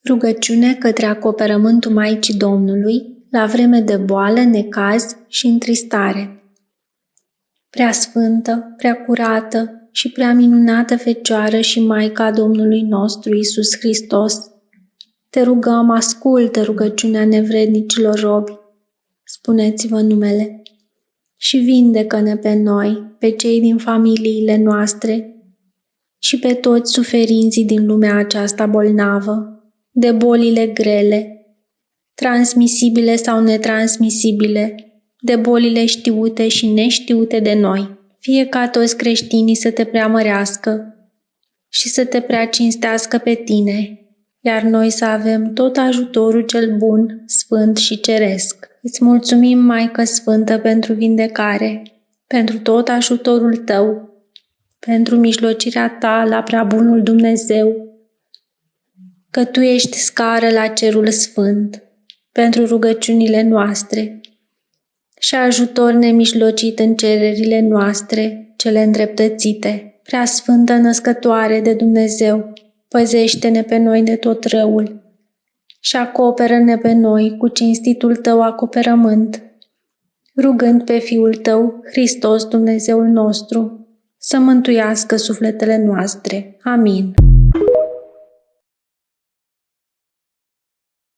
Rugăciune către acoperământul Maicii Domnului la vreme de boală, necaz și întristare. Prea sfântă, prea curată și prea minunată Fecioară și Maica Domnului nostru Iisus Hristos, te rugăm, ascultă rugăciunea nevrednicilor robi, spuneți-vă numele, și vindecă-ne pe noi, pe cei din familiile noastre și pe toți suferinții din lumea aceasta bolnavă, de bolile grele, transmisibile sau netransmisibile, de bolile știute și neștiute de noi. Fie ca toți creștinii să te preamărească și să te prea cinstească pe tine, iar noi să avem tot ajutorul cel bun, sfânt și ceresc. Îți mulțumim, Maică Sfântă, pentru vindecare, pentru tot ajutorul tău, pentru mijlocirea ta la prea bunul Dumnezeu, că tu ești scară la cerul sfânt, pentru rugăciunile noastre și ajutor nemijlocit în cererile noastre, cele îndreptățite. Prea Sfântă Născătoare de Dumnezeu, păzește-ne pe noi de tot răul și acoperă-ne pe noi cu cinstitul tău acoperământ, rugând pe Fiul tău, Hristos Dumnezeul nostru, să mântuiască sufletele noastre. Amin.